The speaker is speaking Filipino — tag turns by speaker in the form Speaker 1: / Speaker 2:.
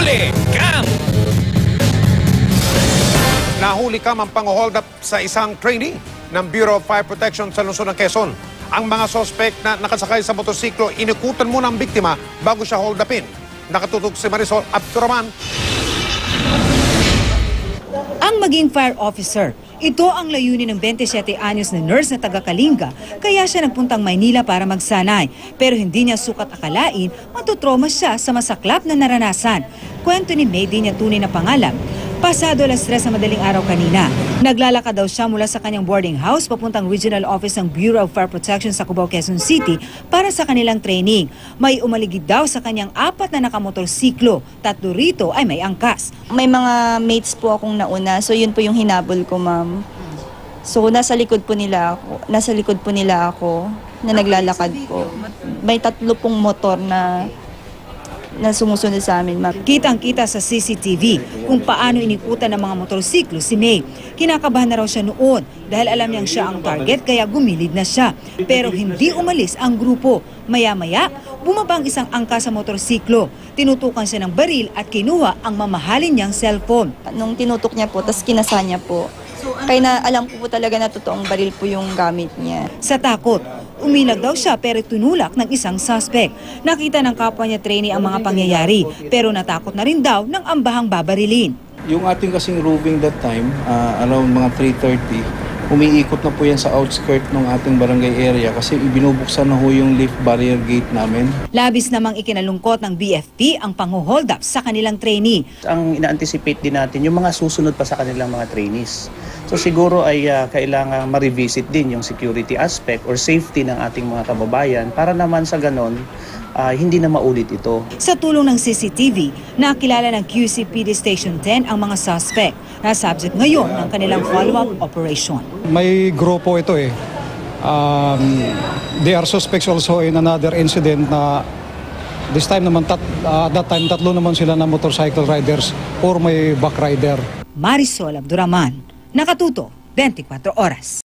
Speaker 1: Huli Cam!
Speaker 2: Nahuli Cam ang pang-hold up sa isang trainee ng Bureau of Fire Protection sa lungsod ng Quezon. Ang mga suspect na nakasakay sa motorsiklo, inikutan muna ang biktima bago siya hold upin. Nakatutok si Marisol Abduraman.
Speaker 3: Ang maging fire officer, ito ang layunin ng 27 anyos na nurse na taga-Kalinga, kaya siya nagpuntang Maynila para magsanay. Pero hindi niya sukat akalain, matutroma siya sa masaklap na naranasan. Kwento ni May, di niya tunay na pangalan. Pasado alas 3 sa madaling araw kanina, naglalakad daw siya mula sa kanyang boarding house papuntang regional office ng Bureau of Fire Protection sa Cubao, Quezon City para sa kanilang training. May umaligid daw sa kanyang 4 na nakamotorsiklo, 3 rito ay may angkas.
Speaker 4: May mga mates po akong nauna, so yun po yung hinabol ko, ma'am. So nasa likod po nila ako na naglalakad po. May 3 pong motor na sumusunod sa amin, ma'am.
Speaker 3: Kitang-kita sa CCTV kung paano inikutan ng mga motorsiklo si May. Kinakabahan na raw siya noon dahil alam niyang siya ang target kaya gumilid na siya. Pero hindi umalis ang grupo. Maya-maya, bumaba ang isang angka sa motorsiklo. Tinutukan siya ng baril at kinuha ang mamahalin niyang cellphone.
Speaker 4: Nung tinutok niya po, tas kinasa niya po. Kaya na alam ko po talaga na totoong baril po yung gamit niya.
Speaker 3: Sa takot, umilag daw siya pero tunulak ng isang suspect. Nakita ng kapwa niya trainee ang mga pangyayari pero natakot na rin daw ng ambahang babarilin.
Speaker 5: Yung ating kasing roving that time, around mga 3:30, umiikot na po yan sa outskirt ng ating barangay area kasi ibinubuksan na ho yung lift barrier gate namin.
Speaker 3: Labis namang ikinalungkot ng BFP ang pang-hold up sa kanilang trainee.
Speaker 6: Ang ina-anticipate din natin yung mga susunod pa sa kanilang mga trainees. So siguro ay kailangan ma-revisit din yung security aspect or safety ng ating mga kababayan para naman sa ganon hindi na maulit ito.
Speaker 3: Sa tulong ng CCTV, nakilala ng QCPD Station 10 ang mga suspect na subject ngayon ng kanilang follow-up operation.
Speaker 7: May grupo ito eh. They are suspects also in another incident na this time naman, that time 3 naman sila na motorcycle riders or may back rider.
Speaker 3: Marisol Abduraman, Nakatuto, 24 Oras.